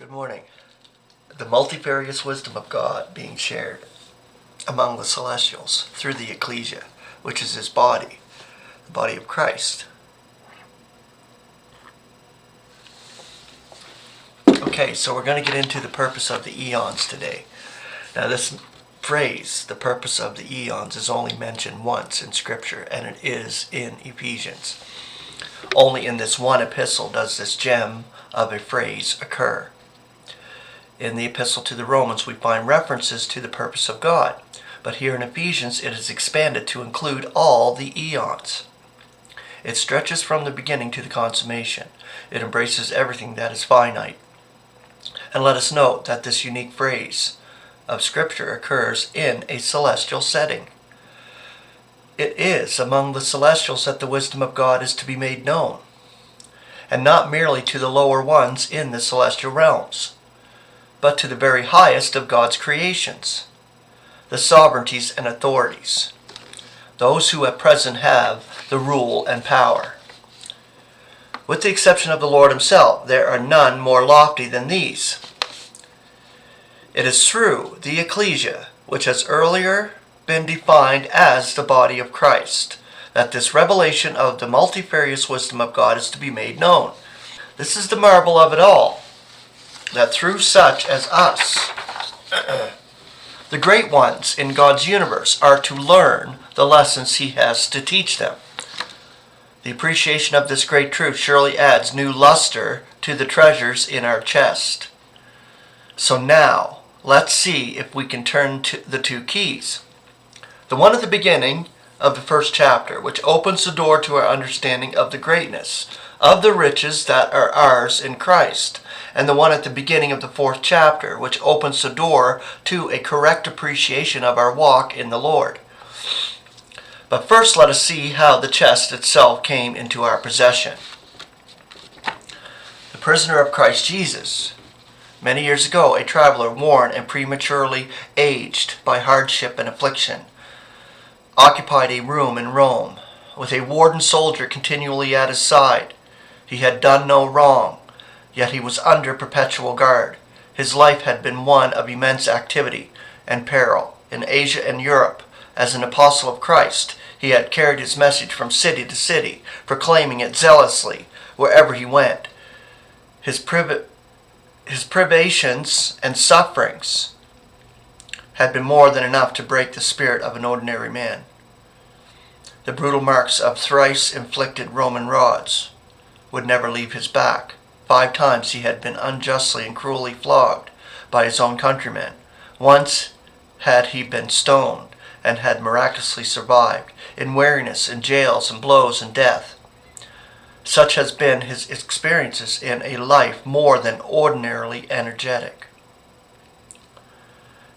Good morning. The multifarious wisdom of God being shared among the celestials through the Ecclesia, which is his body, the body of Christ. Okay, so we're going to get into the purpose of the eons today. Now this phrase, the purpose of the eons, is only mentioned once in Scripture, and it is in Ephesians. Only in this one epistle does this gem of a phrase occur. In the epistle to the Romans, we find references to the purpose of God, but here in Ephesians it is expanded to include all the eons. It stretches from the beginning to the consummation. It embraces everything that is finite. And let us note that this unique phrase of Scripture occurs in a celestial setting. It is among the celestials that the wisdom of God is to be made known, and not merely to the lower ones in the celestial realms, but to the very highest of God's creations, the sovereignties and authorities, those who at present have the rule and power. With the exception of the Lord himself, there are none more lofty than these. It is through the Ecclesia, which has earlier been defined as the body of Christ, that this revelation of the multifarious wisdom of God is to be made known. This is the marvel of it all, that through such as us, the great ones in God's universe are to learn the lessons he has to teach them. The appreciation of this great truth surely adds new luster to the treasures in our chest. So now, let's see if we can turn to the two keys. The one at the beginning of the first chapter, which opens the door to our understanding of the greatness of the riches that are ours in Christ, and the one at the beginning of the fourth chapter, which opens the door to a correct appreciation of our walk in the Lord. But first let us see how the chest itself came into our possession. The prisoner of Christ Jesus. Many years ago, a traveler worn and prematurely aged by hardship and affliction occupied a room in Rome, with a warden soldier continually at his side. He had done no wrong, yet he was under perpetual guard. His life had been one of immense activity and peril. In Asia and Europe, as an apostle of Christ, he had carried his message from city to city, proclaiming it zealously wherever he went. His privations and sufferings had been more than enough to break the spirit of an ordinary man. The brutal marks of thrice inflicted Roman rods would never leave his back. 5 times he had been unjustly and cruelly flogged by his own countrymen. Once had he been stoned and had miraculously survived, in weariness, in jails, and blows, and death. Such has been his experiences in a life more than ordinarily energetic.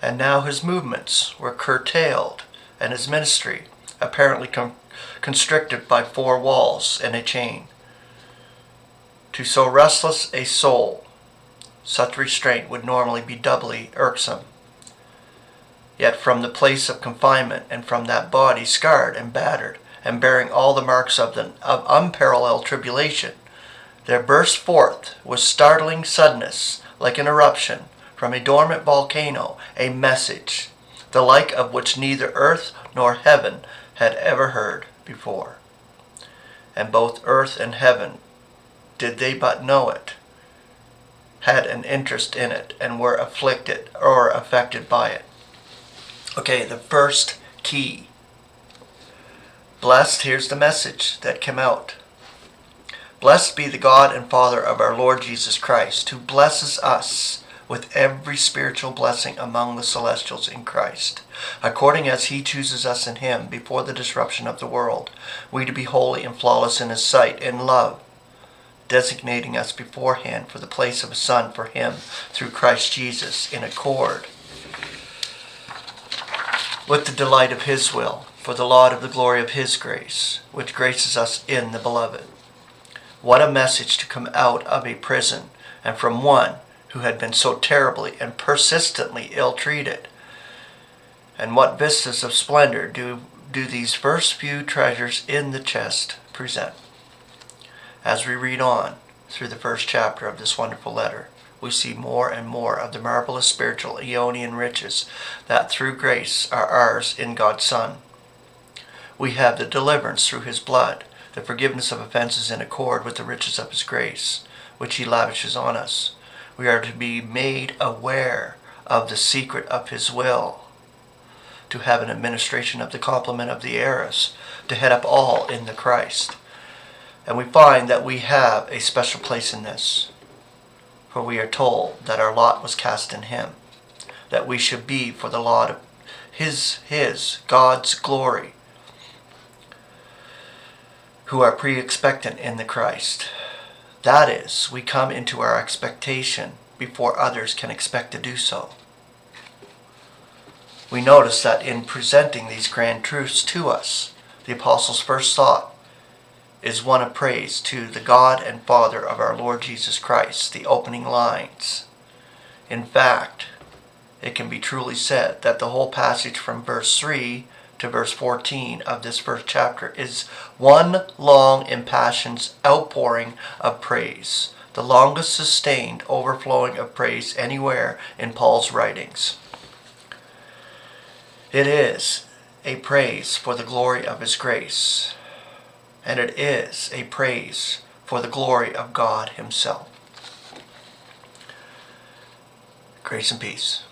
And now his movements were curtailed, and his ministry apparently constricted by 4 walls and a chain. To so restless a soul, such restraint would normally be doubly irksome. Yet from the place of confinement, and from that body scarred and battered, and bearing all the marks of unparalleled tribulation, there burst forth with startling suddenness, like an eruption from a dormant volcano, a message, the like of which neither earth nor heaven had ever heard before. And both earth and heaven, did they but know it, had an interest in it, and were afflicted or affected by it. Okay, the first key. Blessed, here's the message that came out. Blessed be the God and Father of our Lord Jesus Christ, who blesses us with every spiritual blessing among the celestials in Christ, according as he chooses us in him before the disruption of the world, we to be holy and flawless in his sight in love, designating us beforehand for the place of a son for him through Christ Jesus, in accord with the delight of his will, for the laud of the glory of his grace, which graces us in the beloved. What a message to come out of a prison, and from one who had been so terribly and persistently ill-treated. And what vistas of splendor do these first few treasures in the chest present. As we read on through the first chapter of this wonderful letter, we see more and more of the marvelous spiritual Eonian riches that through grace are ours in God's Son. We have the deliverance through his blood, the forgiveness of offenses in accord with the riches of his grace, which he lavishes on us. We are to be made aware of the secret of his will, to have an administration of the complement of the heiress, to head up all in the Christ. And we find that we have a special place in this, for we are told that our lot was cast in him, that we should be for the lot of his God's glory, who are pre-expectant in the Christ. That is, we come into our expectation before others can expect to do so. We notice that in presenting these grand truths to us, the apostles' first thought is one of praise to the God and Father of our Lord Jesus Christ, the opening lines. In fact, it can be truly said that the whole passage from verse 3 to verse 14 of this first chapter is one long impassioned outpouring of praise, the longest sustained overflowing of praise anywhere in Paul's writings. It is a praise for the glory of his grace, and it is a praise for the glory of God himself. Grace and peace.